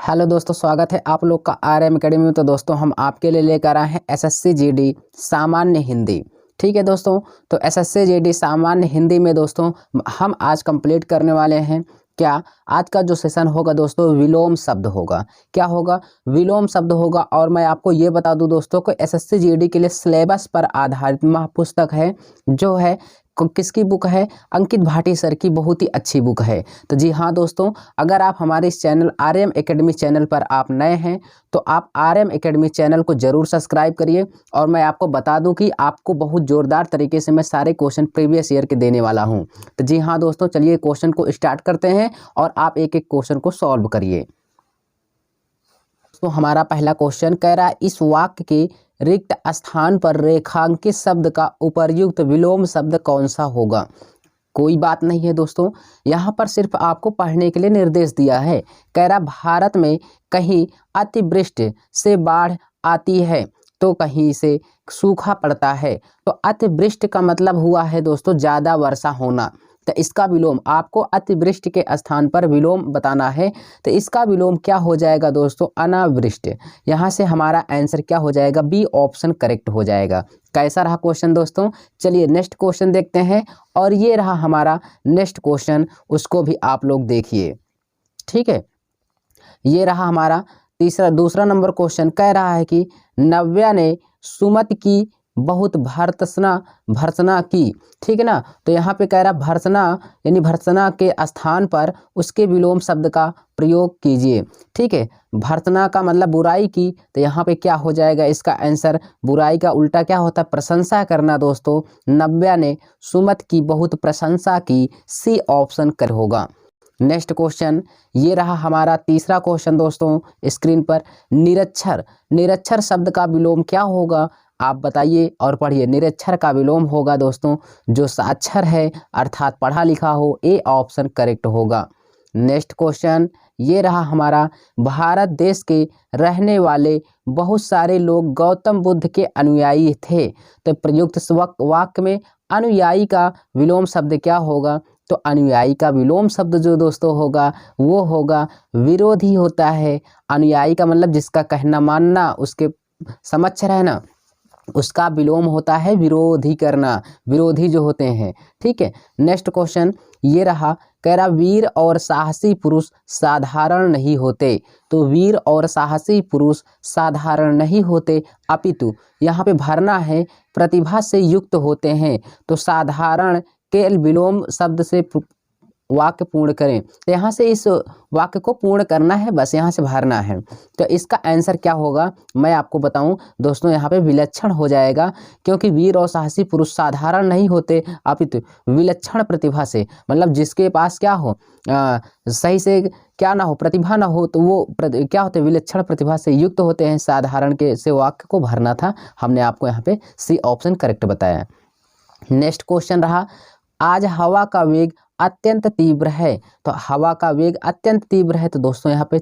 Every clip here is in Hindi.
हेलो दोस्तों, स्वागत है आप लोग का आरएम एकेडमी में। तो दोस्तों हम आपके लिए लेकर आए हैं एसएससी जीडी सामान्य हिंदी। ठीक है दोस्तों, तो एसएससी जीडी सामान्य हिंदी में दोस्तों हम आज कंप्लीट करने वाले हैं। क्या आज का जो सेशन होगा दोस्तों, विलोम शब्द होगा। क्या होगा? विलोम शब्द होगा। और मैं आपको ये बता दूं दोस्तों को एसएससी जीडी के लिए सिलेबस पर आधारित महापुस्तक है, जो है किसकी बुक है? अंकित भाटी सर की बहुत ही अच्छी बुक है। तो जी हाँ दोस्तों, अगर आप हमारे इस चैनल आरएम एकेडमी चैनल पर आप नए हैं तो आप आरएम एकेडमी चैनल को ज़रूर सब्सक्राइब करिए। और मैं आपको बता दूं कि आपको बहुत ज़ोरदार तरीके से मैं सारे क्वेश्चन प्रीवियस ईयर के देने वाला हूं। तो जी हाँ दोस्तों, चलिए क्वेश्चन को स्टार्ट करते हैं और आप एक एक क्वेश्चन को सॉल्व करिए। तो हमारा पहला क्वेश्चन कह रहा है, इस वाक्य के रिक्त स्थान पर रेखांकित शब्द का उपर्युक्त विलोम शब्द कौन सा होगा? कोई बात नहीं है दोस्तों, यहाँ पर सिर्फ आपको पढ़ने के लिए निर्देश दिया है। कह रहा भारत में कहीं अतिवृष्टि से बाढ़ आती है तो कहीं से सूखा पड़ता है। तो अतिवृष्टि का मतलब हुआ है दोस्तों ज़्यादा वर्षा होना। तो इसका विलोम आपको अतिवृष्टि के स्थान पर विलोम बताना है। तो इसका विलोम क्या हो जाएगा दोस्तों? अनावृष्टि। यहाँ से हमारा आंसर क्या हो जाएगा? बी ऑप्शन करेक्ट हो जाएगा। कैसा रहा क्वेश्चन दोस्तों? चलिए नेक्स्ट क्वेश्चन देखते हैं। और ये रहा हमारा नेक्स्ट क्वेश्चन, उसको भी आप लोग देखिए। ठीक है, ये रहा हमारा दूसरा नंबर क्वेश्चन। कह रहा है कि नव्या ने सुमत की बहुत भर्त्सना की। ठीक है ना, तो यहाँ पे कह रहा भर्त्सना यानी भर्त्सना के स्थान पर उसके विलोम शब्द का प्रयोग कीजिए। ठीक है, भर्त्सना का मतलब बुराई की, तो यहाँ पे क्या हो जाएगा इसका आंसर? बुराई का उल्टा क्या होता है? प्रशंसा करना दोस्तों। नव्या ने सुमत की बहुत प्रशंसा की, सी ऑप्शन कर होगा। नेक्स्ट क्वेश्चन, ये रहा हमारा तीसरा क्वेश्चन दोस्तों स्क्रीन पर। निरक्षर शब्द का विलोम क्या होगा? आप बताइए और पढ़िए। निरक्षर का विलोम होगा दोस्तों जो साक्षर है अर्थात पढ़ा लिखा हो। ए ऑप्शन करेक्ट होगा। नेक्स्ट क्वेश्चन, ये रहा हमारा, भारत देश के रहने वाले बहुत सारे लोग गौतम बुद्ध के अनुयायी थे। तो प्रयुक्त वाक्य में अनुयायी का विलोम शब्द क्या होगा? तो अनुयायी का विलोम शब्द जो दोस्तों होगा वो होगा विरोधी होता है। अनुयायी का मतलब जिसका कहना मानना, उसके समक्ष रहना, उसका विलोम होता है विरोधी करना, विरोधी जो होते हैं। ठीक है, नेक्स्ट क्वेश्चन ये रहा। कह रहा वीर और साहसी पुरुष साधारण नहीं होते। तो वीर और साहसी पुरुष साधारण नहीं होते, अपितु यहाँ पे भरना है प्रतिभा से युक्त होते हैं। तो साधारण के विलोम शब्द से वाक्य पूर्ण करें। तो यहाँ से इस वाक्य को पूर्ण करना है, बस यहाँ से भरना है। तो इसका आंसर क्या होगा मैं आपको बताऊं दोस्तों, यहाँ पे विलक्षण हो जाएगा, क्योंकि वीर और साहसी पुरुष साधारण नहीं होते अपितु विलक्षण प्रतिभा से, मतलब जिसके पास क्या हो सही से क्या ना हो, प्रतिभा ना हो, तो वो क्या होते हैं? विलक्षण प्रतिभा से युक्त होते हैं। साधारण के से वाक्य को भरना था, हमने आपको यहाँ पे सी ऑप्शन करेक्ट बताया। नेक्स्ट क्वेश्चन रहा, आज हवा का वेग अत्यंत तीव्र है। तो हवा का वेग अत्यंत तीव्र है, तो दोस्तों यहाँ पे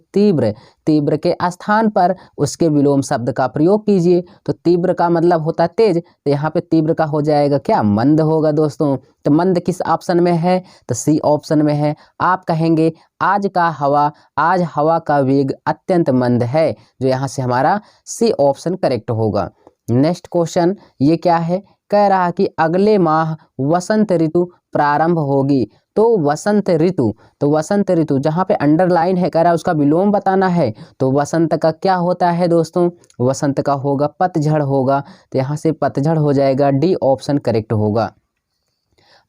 तीव्र के स्थान पर उसके विलोम शब्द का प्रयोग कीजिए। तो तीव्र का मतलब होता है तेज, तो यहाँ पे तीव्र का हो जाएगा क्या? मंद होगा दोस्तों। तो मंद किस ऑप्शन में है? तो सी ऑप्शन में है। आप कहेंगे आज हवा का वेग अत्यंत मंद है, जो यहाँ से हमारा सी ऑप्शन करेक्ट होगा। नेक्स्ट क्वेश्चन ये क्या है? कह रहा कि अगले माह वसंत ऋतु प्रारंभ होगी। तो वसंत ऋतु जहाँ पे अंडरलाइन है, कह रहा है उसका विलोम बताना है। तो वसंत का क्या होता है दोस्तों? वसंत का होगा पतझड़ होगा। तो यहाँ से पतझड़ हो जाएगा, डी ऑप्शन करेक्ट होगा।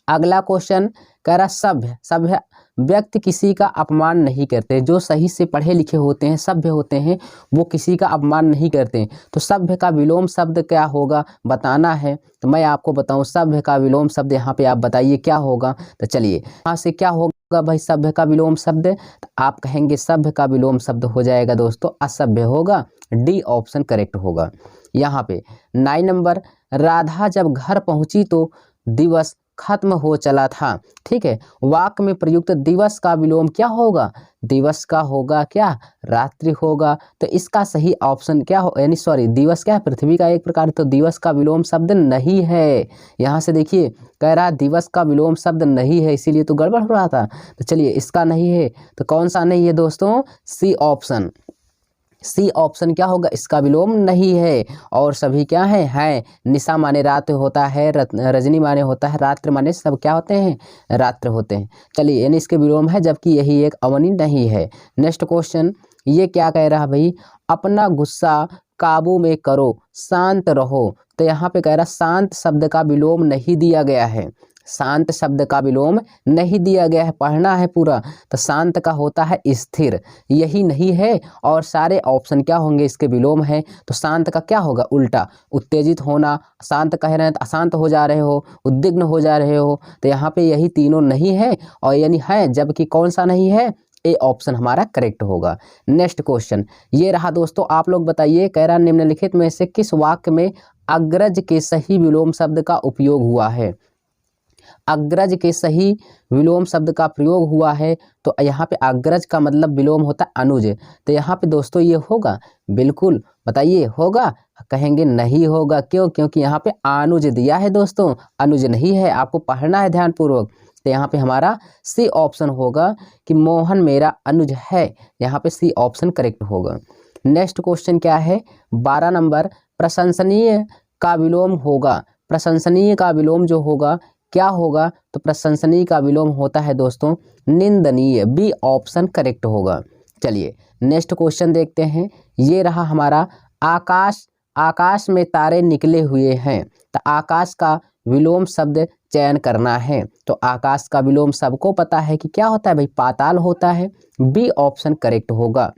अगला क्वेश्चन कह रहा सभ्य व्यक्ति किसी का अपमान नहीं करते। जो सही से पढ़े लिखे होते हैं, सभ्य होते हैं, वो किसी का अपमान नहीं करते। तो सभ्य का विलोम शब्द क्या होगा बताना है। तो मैं आपको बताऊं सभ्य का विलोम शब्द, यहाँ पे आप बताइए क्या होगा। तो चलिए यहाँ से क्या होगा भाई सभ्य का विलोम शब्द? तो आप कहेंगे सभ्य का विलोम शब्द हो जाएगा दोस्तों असभ्य होगा, डी ऑप्शन करेक्ट होगा। यहाँ पे 9 नंबर, राधा जब घर पहुंची तो दिवस खत्म हो चला था। ठीक है, वाक्य में प्रयुक्त दिवस का विलोम क्या होगा? दिवस का होगा क्या? रात्रि होगा। तो इसका सही ऑप्शन क्या हो, यानी सॉरी, दिवस क्या है? पृथ्वी का एक प्रकार, तो दिवस का विलोम शब्द नहीं है। यहाँ से देखिए कह रहा है दिवस का विलोम शब्द नहीं है, इसीलिए तो गड़बड़ हो रहा था। तो चलिए इसका नहीं है, तो कौन सा नहीं है दोस्तों? C option. सी ऑप्शन क्या होगा? इसका विलोम नहीं है। और सभी क्या है? निशा माने रात होता है, रजनी माने होता है, रात्र माने सब क्या होते हैं? रात्र होते हैं। चलिए यानी इसके विलोम है, जबकि यही एक अवनी नहीं है। नेक्स्ट क्वेश्चन, ये क्या कह रहा है भाई? अपना गुस्सा काबू में करो, शांत रहो। तो यहाँ पे कह रहा शांत शब्द का विलोम नहीं दिया गया है। शांत शब्द का विलोम नहीं दिया गया है, पढ़ना है पूरा। तो शांत का होता है स्थिर, यही नहीं है। और सारे ऑप्शन क्या होंगे? इसके विलोम है। तो शांत का क्या होगा? उल्टा, उत्तेजित होना। शांत कह रहे हैं तो अशांत हो जा रहे हो, उद्विग्न हो जा रहे हो। तो यहाँ पे यही तीनों नहीं है, और यानी है, जबकि कौन सा नहीं है? ए ऑप्शन हमारा करेक्ट होगा। नेक्स्ट क्वेश्चन ये रहा दोस्तों, आप लोग बताइए, कह रहा निम्नलिखित में से किस वाक्य में अग्रज के सही विलोम शब्द का उपयोग हुआ है? अग्रज के सही विलोम शब्द का प्रयोग हुआ है। तो यहाँ पे अग्रज का मतलब विलोम होता है अनुज। तो यहाँ पे दोस्तों ये होगा? बिल्कुल, बताइए होगा? कहेंगे नहीं होगा। क्यों? क्योंकि यहाँ पे अनुज दिया है दोस्तों, अनुज नहीं है। आपको पढ़ना है ध्यानपूर्वक। तो यहाँ पे हमारा सी ऑप्शन होगा कि मोहन मेरा अनुज है। यहाँ पे सी ऑप्शन करेक्ट होगा। नेक्स्ट क्वेश्चन क्या है? 12 नंबर, प्रशंसनीय का विलोम होगा। प्रशंसनीय का विलोम जो होगा क्या होगा? तो प्रशंसनीय का विलोम होता है दोस्तों निंदनीय। बी ऑप्शन करेक्ट होगा। चलिए नेक्स्ट क्वेश्चन देखते हैं। ये रहा हमारा आकाश। आकाश में तारे निकले हुए हैं। तो आकाश का विलोम शब्द चयन करना है। तो आकाश का विलोम सबको पता है कि क्या होता है भाई? पाताल होता है। बी ऑप्शन करेक्ट होगा।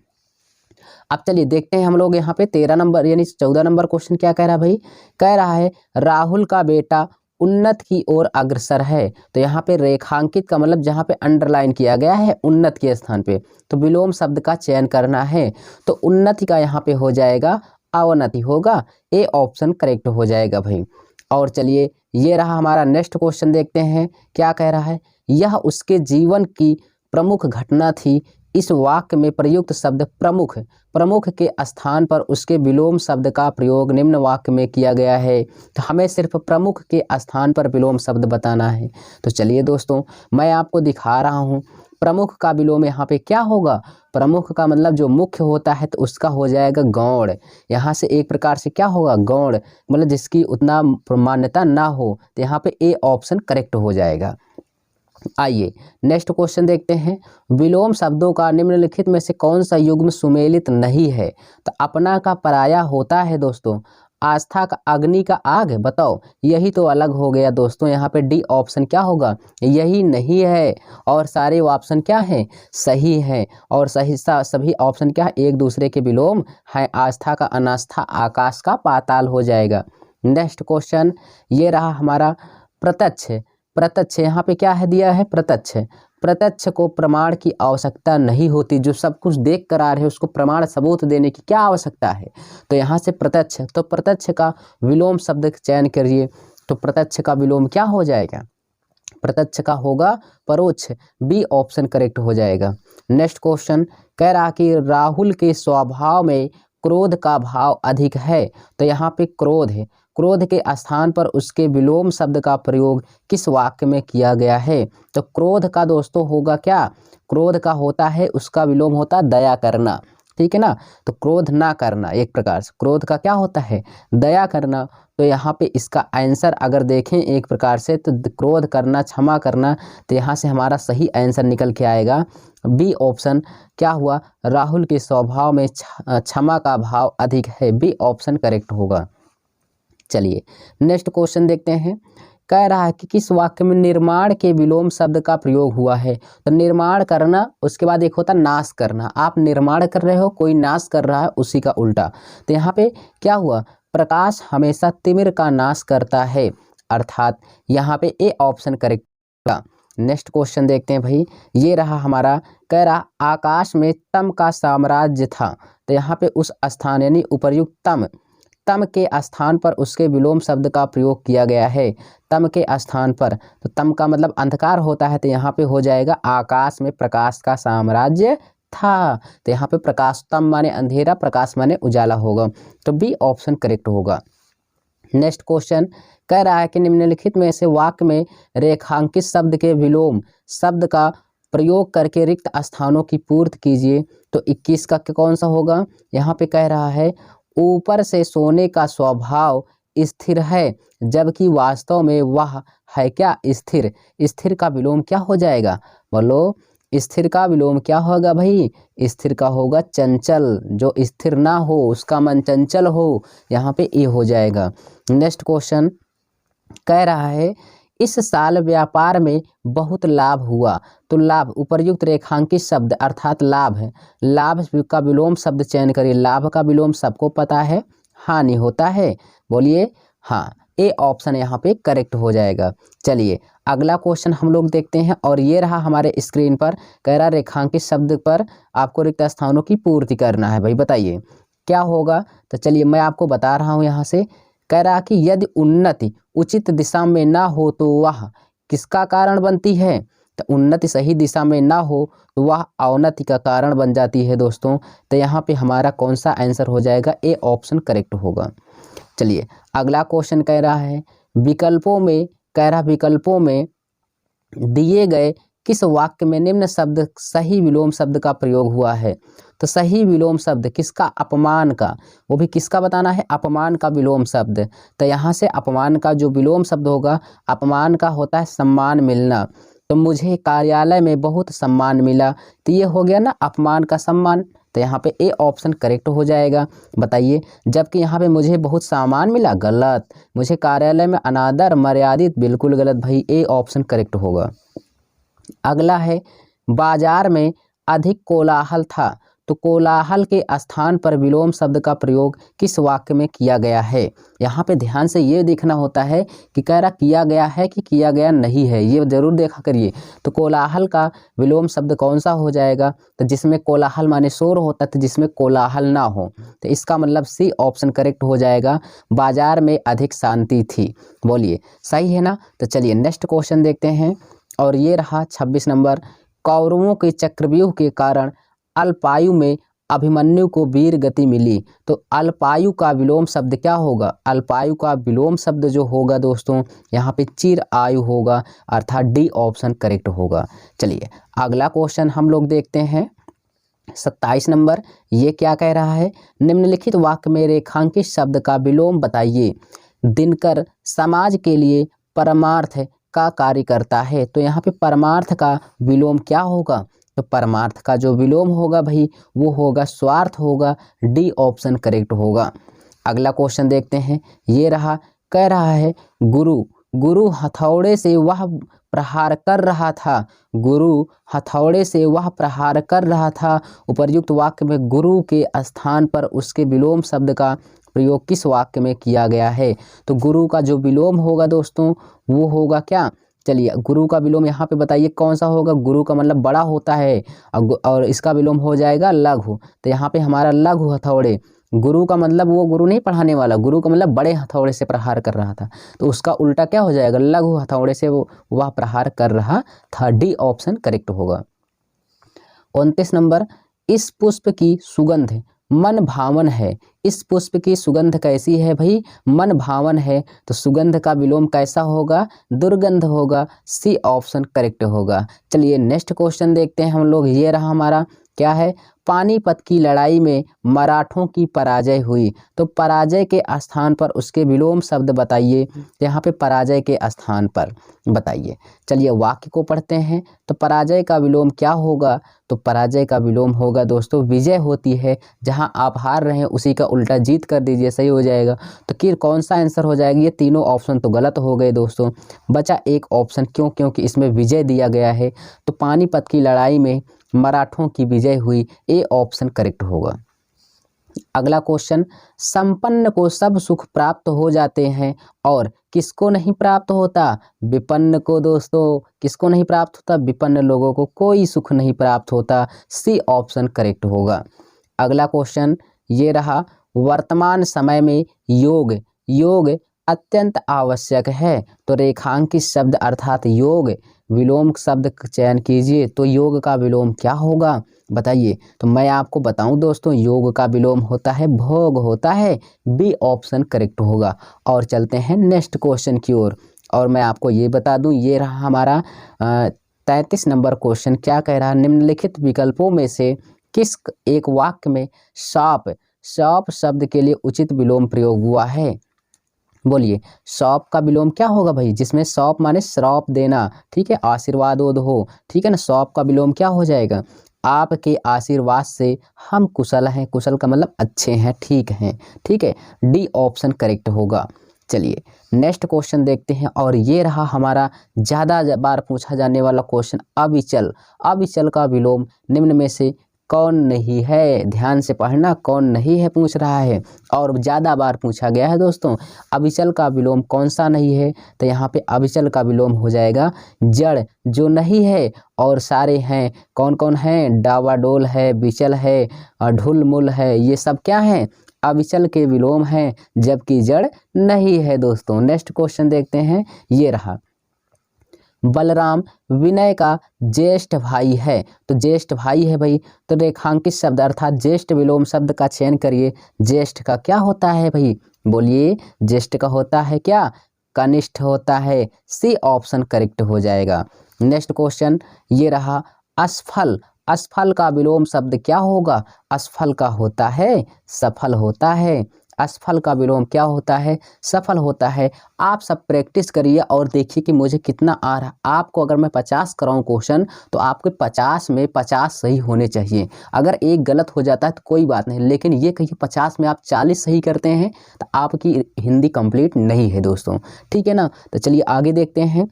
अब चलिए देखते हैं हम लोग यहाँ पे 13 नंबर यानी 14 नंबर क्वेश्चन क्या कह रहा है भाई? कह रहा है राहुल का बेटा उन्नत की ओर अग्रसर है। तो यहाँ पे रेखांकित का मतलब जहाँ पे अंडरलाइन किया गया है उन्नत के स्थान पे, तो विलोम शब्द का चयन करना है। तो उन्नति का यहाँ पे हो जाएगा अवनति होगा। ए ऑप्शन करेक्ट हो जाएगा भाई। और चलिए ये रहा हमारा नेक्स्ट क्वेश्चन, देखते हैं क्या कह रहा है। यह उसके जीवन की प्रमुख घटना थी। इस वाक्य में प्रयुक्त शब्द प्रमुख, प्रमुख के स्थान पर उसके विलोम शब्द का प्रयोग निम्न वाक्य में किया गया है। तो हमें सिर्फ प्रमुख के स्थान पर विलोम शब्द बताना है। तो चलिए दोस्तों मैं आपको दिखा रहा हूँ। प्रमुख का विलोम यहाँ पे क्या होगा? प्रमुख का मतलब जो मुख्य होता है, तो उसका हो जाएगा गौड़। यहाँ से एक प्रकार से क्या होगा? गौड़, मतलब जिसकी उतना मान्यता ना हो। तो यहाँ पे ए ऑप्शन करेक्ट हो जाएगा। आइए नेक्स्ट क्वेश्चन देखते हैं। विलोम शब्दों का निम्नलिखित में से कौन सा युग्म सुमेलित नहीं है? तो अपना का पराया होता है दोस्तों। आस्था का अग्नि का आग, बताओ यही तो अलग हो गया दोस्तों। यहाँ पे डी ऑप्शन क्या होगा? यही नहीं है। और सारे ऑप्शन क्या हैं? सही हैं। और सही सभी ऑप्शन क्या है? एक दूसरे के विलोम है। आस्था का अनास्था, आकाश का पाताल हो जाएगा। नेक्स्ट क्वेश्चन ये रहा हमारा प्रत्यक्ष। प्रत्यक्ष यहाँ पे क्या है दिया है? प्रत्यक्ष। प्रत्यक्ष को प्रमाण की आवश्यकता नहीं होती। जो सब कुछ देख कर आ रहे हैं उसको प्रमाण सबूत देने की क्या आवश्यकता है? तो यहाँ से प्रत्यक्ष, तो प्रत्यक्ष का विलोम शब्द चयन करिए। तो प्रत्यक्ष का विलोम क्या हो जाएगा? प्रत्यक्ष का होगा परोक्ष। बी ऑप्शन करेक्ट हो जाएगा। नेक्स्ट क्वेश्चन कह रहा कि राहुल के स्वभाव में क्रोध का भाव अधिक है। तो यहाँ पे क्रोध है, क्रोध के स्थान पर उसके विलोम शब्द का प्रयोग किस वाक्य में किया गया है? तो क्रोध का दोस्तों होगा क्या? क्रोध का होता है, उसका विलोम होता है दया करना। ठीक है ना? तो क्रोध ना करना, एक प्रकार से क्रोध का क्या होता है? दया करना। तो यहाँ पे इसका आंसर अगर देखें एक प्रकार से, तो क्रोध करना, क्षमा करना। तो यहाँ से हमारा सही आंसर निकल के आएगा बी ऑप्शन। क्या हुआ? राहुल के स्वभाव में क्षमा का भाव अधिक है। बी ऑप्शन करेक्ट होगा। चलिए नेक्स्ट क्वेश्चन देखते हैं। कह रहा है कि किस वाक्य में निर्माण के विलोम शब्द का प्रयोग हुआ है? तो निर्माण करना, उसके बाद एक होता नाश करना। आप निर्माण कर रहे हो, कोई नाश कर रहा है, उसी का उल्टा। तो यहाँ पे क्या हुआ? प्रकाश हमेशा तिमिर का नाश करता है, अर्थात यहाँ पे ए ऑप्शन करेक्ट होगा। नेक्स्ट क्वेश्चन देखते हैं भाई। ये रहा हमारा, कह रहा आकाश में तम का साम्राज्य था। तो यहाँ पे उस स्थान यानी उपर्युक्त तम, तम के स्थान पर उसके विलोम शब्द का प्रयोग किया गया है। तम के स्थान पर, तो तम का मतलब अंधकार होता है, तो यहाँ पे हो जाएगा आकाश में प्रकाश का साम्राज्य था। तो यहाँ पे प्रकाश, तम माने अंधेरा, प्रकाश माने उजाला होगा, तो बी ऑप्शन करेक्ट होगा। नेक्स्ट क्वेश्चन कह रहा है कि निम्नलिखित में से वाक्य में रेखांकित शब्द के विलोम शब्द का प्रयोग करके रिक्त स्थानों की पूर्ति कीजिए। तो 21 का कौन सा होगा? यहाँ पे कह रहा है ऊपर से सोने का स्वभाव स्थिर है, जबकि वास्तव में वह है क्या? स्थिर। स्थिर का विलोम क्या हो जाएगा? बोलो, स्थिर का विलोम क्या होगा भाई? स्थिर का होगा चंचल, जो स्थिर ना हो उसका मन चंचल हो, यहाँ पे ए हो जाएगा। नेक्स्ट क्वेश्चन कह रहा है इस साल व्यापार में बहुत लाभ हुआ। तो लाभ, उपर्युक्त रेखांकित शब्द अर्थात लाभ है, लाभ का विलोम शब्द चयन करिए। लाभ का विलोम सबको पता है, हानि होता है। बोलिए हाँ, ए ऑप्शन यहाँ पे करेक्ट हो जाएगा। चलिए अगला क्वेश्चन हम लोग देखते हैं, और ये रहा हमारे स्क्रीन पर। कह रहा रेखांकित शब्द पर आपको रिक्त स्थानों की पूर्ति करना है। भाई बताइए क्या होगा? तो चलिए मैं आपको बता रहा हूँ यहाँ से। कह रहा कि यदि उन्नति उचित दिशा में ना हो तो वह किसका कारण बनती है? तो उन्नति सही दिशा में ना हो तो वह अवनति का कारण बन जाती है दोस्तों। तो यहाँ पे हमारा कौन सा आंसर हो जाएगा? ए ऑप्शन करेक्ट होगा। चलिए अगला क्वेश्चन कह रहा है विकल्पों में, कह रहा विकल्पों में दिए गए किस वाक्य में निम्न शब्द सही विलोम शब्द का प्रयोग हुआ है? तो सही विलोम शब्द किसका? अपमान का। वो भी किसका बताना है? अपमान का विलोम शब्द। तो यहाँ से अपमान का जो विलोम शब्द होगा, अपमान का होता है सम्मान मिलना। तो मुझे कार्यालय में बहुत सम्मान मिला, तो ये हो गया ना अपमान का सम्मान। तो यहाँ पे ए ऑप्शन करेक्ट हो जाएगा। बताइए, जबकि यहाँ पे मुझे बहुत सामान मिला, गलत। मुझे कार्यालय में अनादर मर्यादित, बिल्कुल गलत। भाई ए ऑप्शन करेक्ट होगा। अगला है बाजार में अधिक कोलाहल था। तो कोलाहल के स्थान पर विलोम शब्द का प्रयोग किस वाक्य में किया गया है? यहाँ पे ध्यान से ये देखना होता है कि कह रहा किया गया है कि किया गया नहीं है, ये जरूर देखा करिए। तो कोलाहल का विलोम शब्द कौन सा हो जाएगा? तो जिसमें कोलाहल माने शोर होता है, जिसमें कोलाहल ना हो, तो इसका मतलब सी ऑप्शन करेक्ट हो जाएगा। बाजार में अधिक शांति थी। बोलिए सही है ना? तो चलिए नेक्स्ट क्वेश्चन देखते हैं, और ये रहा 26 नंबर। कौरवों के चक्रव्यूह के कारण अल्पायु में अभिमन्यु को वीर गति मिली। तो अल्पायु का विलोम शब्द क्या होगा? अल्पायु का विलोम शब्द जो होगा दोस्तों, यहाँ पे चिर आयु होगा, अर्थात डी ऑप्शन करेक्ट होगा। चलिए अगला क्वेश्चन हम लोग देखते हैं 27 नंबर। ये क्या कह रहा है? निम्नलिखित वाक्य में रेखांकित शब्द का विलोम बताइए। दिनकर समाज के लिए परमार्थ का कार्य करता है। तो यहाँ पे परमार्थ का विलोम क्या होगा? तो परमार्थ का जो विलोम होगा भाई वो होगा स्वार्थ होगा। डी ऑप्शन करेक्ट होगा। अगला क्वेश्चन देखते हैं, ये रहा। कह रहा है गुरु हथौड़े से वह प्रहार कर रहा था। गुरु हथौड़े से वह प्रहार कर रहा था। उपर्युक्त वाक्य में गुरु के स्थान पर उसके विलोम शब्द का प्रयोग किस वाक्य में किया गया है? तो गुरु का जो विलोम होगा दोस्तों वो होगा क्या? चलिए गुरु का विलोम यहाँ पे बताइए कौन सा होगा? गुरु का मतलब बड़ा होता है, और इसका विलोम हो जाएगा लघु। तो यहाँ पे हमारा लघु हथौड़े, गुरु का मतलब वो गुरु नहीं पढ़ाने वाला, गुरु का मतलब बड़े हथौड़े से प्रहार कर रहा था, तो उसका उल्टा क्या हो जाएगा? लघु हथौड़े से वह प्रहार कर रहा था। डी ऑप्शन करेक्ट होगा। 29 नंबर। इस पुष्प की सुगंध मन भावन है। इस पुष्प की सुगंध कैसी है भाई? मन भावन है। तो सुगंध का विलोम कैसा होगा? दुर्गंध होगा। सी ऑप्शन करेक्ट होगा। चलिए नेक्स्ट क्वेश्चन देखते हैं हम लोग। ये रहा हमारा, क्या है? पानीपत की लड़ाई में मराठों की पराजय हुई। तो पराजय के स्थान पर उसके विलोम शब्द बताइए। यहाँ पे पराजय के स्थान पर बताइए। चलिए वाक्य को पढ़ते हैं। तो पराजय का विलोम क्या होगा? तो पराजय का विलोम होगा दोस्तों विजय होती है। जहाँ आप हार रहे हैं उसी का उल्टा जीत कर दीजिए, सही हो जाएगा। तो फिर कौन सा आंसर हो जाएगा? ये तीनों ऑप्शन तो गलत हो गए दोस्तों, बचा एक ऑप्शन। क्यों? क्योंकि इसमें विजय दिया गया है। तो पानीपत की लड़ाई में मराठों की विजय हुई। ए ऑप्शन करेक्ट होगा। अगला क्वेश्चन, संपन्न को सब सुख प्राप्त हो जाते हैं और किसको नहीं प्राप्त होता? विपन्न को दोस्तों। किसको नहीं प्राप्त होता? विपन्न लोगों को कोई सुख नहीं प्राप्त होता। सी ऑप्शन करेक्ट होगा। अगला क्वेश्चन ये रहा, वर्तमान समय में योग योग अत्यंत आवश्यक है। तो रेखांकित शब्द अर्थात योग विलोम शब्द चयन कीजिए। तो योग का विलोम क्या होगा बताइए। तो मैं आपको बताऊं दोस्तों, योग का विलोम होता है भोग होता है। बी ऑप्शन करेक्ट होगा। और चलते हैं नेक्स्ट क्वेश्चन की ओर। और मैं आपको ये बता दूं, ये रहा हमारा 33 नंबर क्वेश्चन। क्या कह रहा है, निम्नलिखित विकल्पों में से किस एक वाक्य में शॉप शॉप शब्द के लिए उचित विलोम प्रयोग हुआ है। बोलिए शॉप का विलोम क्या होगा भाई, जिसमें शॉप माने श्राप देना, ठीक है, आशीर्वाद हो, ठीक है ना। शॉप का विलोम क्या हो जाएगा, आपके आशीर्वाद से हम कुशल हैं। कुशल का मतलब अच्छे हैं, ठीक हैं, ठीक है। डी ऑप्शन करेक्ट होगा। चलिए नेक्स्ट क्वेश्चन देखते हैं। और ये रहा हमारा ज़्यादा बार पूछा जाने वाला क्वेश्चन, अविचल अविचल का विलोम निम्न में से कौन नहीं है। ध्यान से पढ़ना, कौन नहीं है पूछ रहा है और ज़्यादा बार पूछा गया है दोस्तों। अविचल का विलोम कौन सा नहीं है, तो यहाँ पे अविचल का विलोम हो जाएगा जड़ जो नहीं है और सारे हैं। कौन कौन हैं, डावाडोल है, विचल है, ढुलमुल है, ये सब क्या हैं, अविचल के विलोम हैं, जबकि जड़ नहीं है दोस्तों। नेक्स्ट क्वेश्चन देखते हैं। ये रहा, बलराम विनय का ज्येष्ठ भाई है। तो ज्येष्ठ भाई है भाई, तो रेखांकित शब्द अर्थात ज्येष्ठ विलोम शब्द का चयन करिए। ज्येष्ठ का क्या होता है भाई, बोलिए ज्येष्ठ का होता है क्या, कनिष्ठ होता है। सी ऑप्शन करेक्ट हो जाएगा। नेक्स्ट क्वेश्चन ये रहा, असफल असफल का विलोम शब्द क्या होगा। असफल का होता है सफल होता है। असफल का विलोम क्या होता है, सफल होता है। आप सब प्रैक्टिस करिए और देखिए कि मुझे कितना आ रहा। आपको अगर मैं 50 कराऊँ क्वेश्चन तो आपके 50 में 50 सही होने चाहिए। अगर एक गलत हो जाता है तो कोई बात नहीं, लेकिन ये कहिए 50 में आप 40 सही करते हैं तो आपकी हिंदी कंप्लीट नहीं है दोस्तों, ठीक है ना। तो चलिए आगे देखते हैं।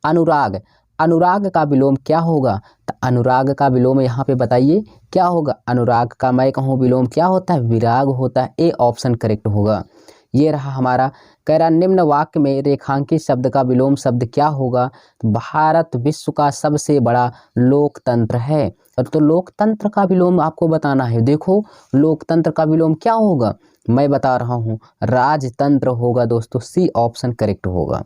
अनुराग अनुराग का विलोम क्या होगा, तो अनुराग का विलोम यहाँ पे बताइए क्या होगा। अनुराग का मैं कहूँ विलोम क्या होता है, विराग होता है। ए ऑप्शन करेक्ट होगा। ये रहा हमारा, कह रहा निम्न वाक्य में रेखांकित शब्द का विलोम शब्द क्या होगा। तो भारत विश्व का सबसे बड़ा लोकतंत्र है। तो लोकतंत्र का विलोम आपको बताना है। देखो लोकतंत्र का विलोम क्या होगा, मैं बता रहा हूँ, राजतंत्र होगा दोस्तों। सी ऑप्शन करेक्ट होगा।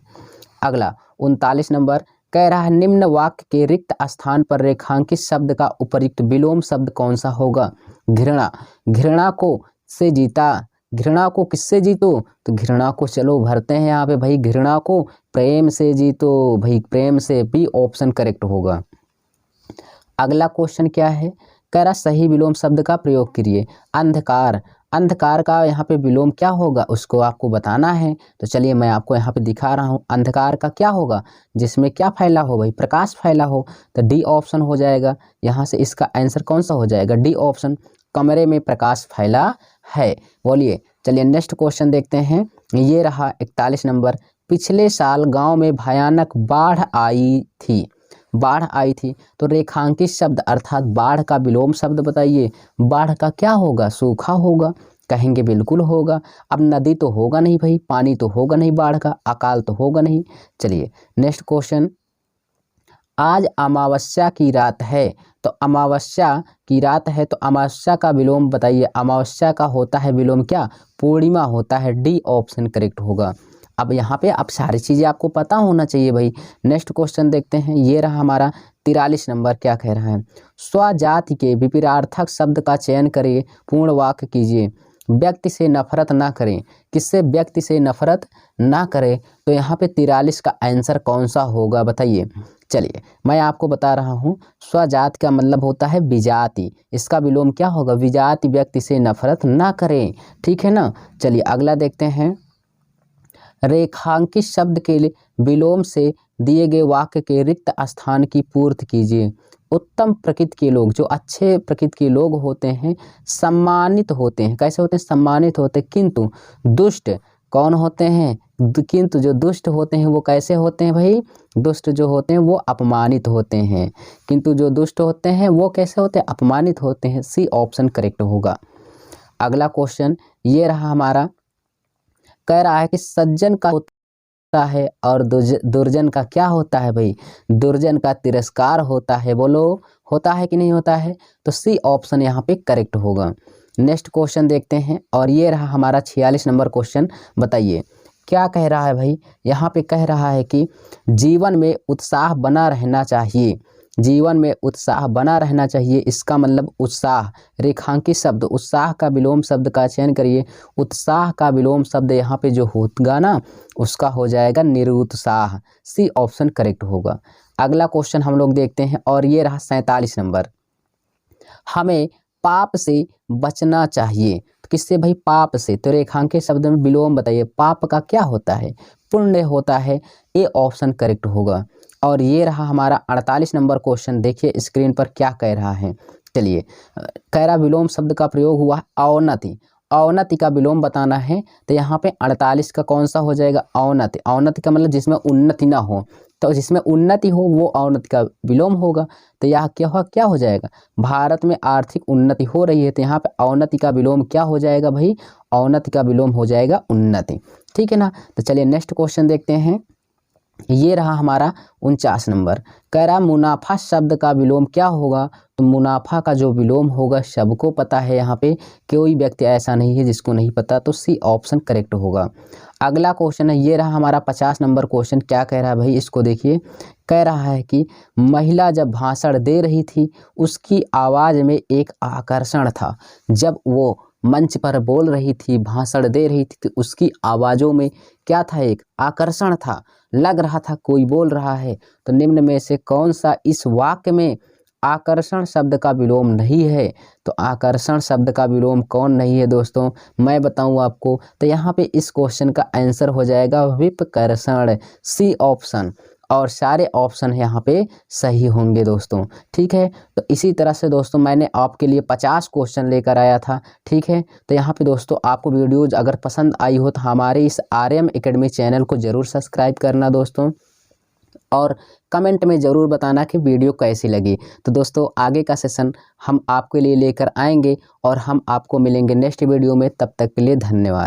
अगला 39 नंबर, कह रहा है निम्न वाक्य के रिक्त स्थान पर रेखांकित शब्द का उपयुक्त विलोम शब्द कौन सा होगा। घृणा घृणा को से जीता, घृणा को किससे जीतो, तो घृणा को चलो भरते हैं यहाँ पे भाई, घृणा को प्रेम से जीतो भाई, प्रेम से। बी ऑप्शन करेक्ट होगा। अगला क्वेश्चन क्या है, कह रहा सही विलोम शब्द का प्रयोग करिए। अंधकार अंधकार का यहाँ पे विलोम क्या होगा उसको आपको बताना है। तो चलिए मैं आपको यहाँ पे दिखा रहा हूँ। अंधकार का क्या होगा, जिसमें क्या फैला हो भाई, प्रकाश फैला हो। तो डी ऑप्शन हो जाएगा। यहाँ से इसका आंसर कौन सा हो जाएगा, डी ऑप्शन, कमरे में प्रकाश फैला है। बोलिए चलिए नेक्स्ट क्वेश्चन देखते हैं। ये रहा 41 नंबर, पिछले साल गाँव में भयानक बाढ़ आई थी। बाढ़ आई थी, तो रेखांकित शब्द अर्थात बाढ़ का विलोम शब्द बताइए। बाढ़ का क्या होगा, सूखा होगा, कहेंगे बिल्कुल होगा। अब नदी तो होगा नहीं भाई, पानी तो होगा नहीं, बाढ़ का अकाल तो होगा नहीं। चलिए नेक्स्ट क्वेश्चन, आज अमावस्या की रात है। तो अमावस्या की रात है, तो अमावस्या का विलोम बताइए। अमावस्या का होता है विलोम क्या, पूर्णिमा होता है। डी ऑप्शन करेक्ट होगा। अब यहाँ पे अब सारी चीज़ें आपको पता होना चाहिए भाई। नेक्स्ट क्वेश्चन देखते हैं। ये रहा हमारा 43 नंबर, क्या कह रहा है, स्वजाति के विपरीतार्थक शब्द का चयन करिए, पूर्ण वाक्य कीजिए। व्यक्ति से नफरत ना करें, किससे, व्यक्ति से नफरत ना करें। तो यहाँ पे 43 का आंसर कौन सा होगा बताइए। चलिए मैं आपको बता रहा हूँ, स्वजाति का मतलब होता है विजाति, इसका विलोम क्या होगा, विजाति, व्यक्ति से नफरत ना करें, ठीक है ना। चलिए अगला देखते हैं। रेखांकित शब्द के लिए विलोम से दिए गए वाक्य के रिक्त स्थान की पूर्ति कीजिए। उत्तम प्रकृति के लोग, जो अच्छे प्रकृति के लोग होते हैं, सम्मानित होते हैं। कैसे होते हैं, सम्मानित होते हैं। किंतु दुष्ट कौन होते हैं, किंतु जो दुष्ट होते हैं वो कैसे होते हैं भाई, दुष्ट जो होते हैं वो अपमानित होते हैं। किंतु जो दुष्ट होते हैं वो कैसे होते हैं, अपमानित होते हैं। सी ऑप्शन करेक्ट होगा। अगला क्वेश्चन ये रहा हमारा, कह रहा है कि सज्जन का होता है और दुर्जन का क्या होता है भाई, दुर्जन का तिरस्कार होता है। बोलो होता है कि नहीं होता है, तो सी ऑप्शन यहाँ पे करेक्ट होगा। नेक्स्ट क्वेश्चन देखते हैं और ये रहा हमारा 46 नंबर क्वेश्चन। बताइए क्या कह रहा है भाई, यहाँ पे कह रहा है कि जीवन में उत्साह बना रहना चाहिए। जीवन में उत्साह बना रहना चाहिए, इसका मतलब उत्साह, रेखांकित शब्द उत्साह का विलोम शब्द का चयन करिए। उत्साह का विलोम शब्द यहाँ पे जो होगा ना उसका हो जाएगा निरुत्साह। सी ऑप्शन करेक्ट होगा। अगला क्वेश्चन हम लोग देखते हैं और ये रहा 47 नंबर। हमें पाप से बचना चाहिए। तो किससे भाई? पाप से। तो रेखांकित शब्द में विलोम बताइए। पाप का क्या होता है? पुण्य होता है। ए ऑप्शन करेक्ट होगा। और ये रहा हमारा 48 नंबर क्वेश्चन। देखिए स्क्रीन पर क्या कह रहा है। चलिए, कह रहा विलोम शब्द का प्रयोग हुआ अवनति। अवनति का विलोम बताना है। तो यहाँ पे 48 का कौन सा हो जाएगा? अवनति। अवनति का मतलब जिसमें उन्नति ना हो, तो जिसमें उन्नति हो वो अवनति का विलोम होगा। तो यह क्या हो जाएगा? भारत में आर्थिक उन्नति हो रही है, तो यहाँ पे अवनति का विलोम क्या हो जाएगा भाई? अवनति का विलोम हो जाएगा उन्नति। ठीक है ना। तो चलिए नेक्स्ट क्वेश्चन देखते हैं। ये रहा हमारा 49 नंबर। कह रहा मुनाफा शब्द का विलोम क्या होगा? तो मुनाफा का जो विलोम होगा सबको पता है, यहाँ पे कोई व्यक्ति ऐसा नहीं है जिसको नहीं पता। तो सी ऑप्शन करेक्ट होगा। अगला क्वेश्चन है, ये रहा हमारा 50 नंबर क्वेश्चन। क्या कह रहा है भाई? इसको देखिए। कह रहा है कि महिला जब भाषण दे रही थी उसकी आवाज़ में एक आकर्षण था। जब वो मंच पर बोल रही थी, भाषण दे रही थी, तो उसकी आवाज़ों में क्या था? एक आकर्षण था। लग रहा था कोई बोल रहा है। तो निम्न में से कौन सा इस वाक्य में आकर्षण शब्द का विलोम नहीं है? तो आकर्षण शब्द का विलोम कौन नहीं है दोस्तों? मैं बताऊं आपको। तो यहाँ पे इस क्वेश्चन का आंसर हो जाएगा विपकर्षण। C option. और सारे ऑप्शन यहाँ पे सही होंगे दोस्तों। ठीक है। तो इसी तरह से दोस्तों मैंने आपके लिए 50 क्वेश्चन लेकर आया था। ठीक है। तो यहाँ पे दोस्तों आपको वीडियोज़ अगर पसंद आई हो तो हमारे इस RM एकेडमी चैनल को ज़रूर सब्सक्राइब करना दोस्तों, और कमेंट में ज़रूर बताना कि वीडियो कैसी लगी। तो दोस्तों आगे का सेशन हम आपके लिए लेकर आएंगे और हम आपको मिलेंगे नेक्स्ट वीडियो में। तब तक के लिए धन्यवाद।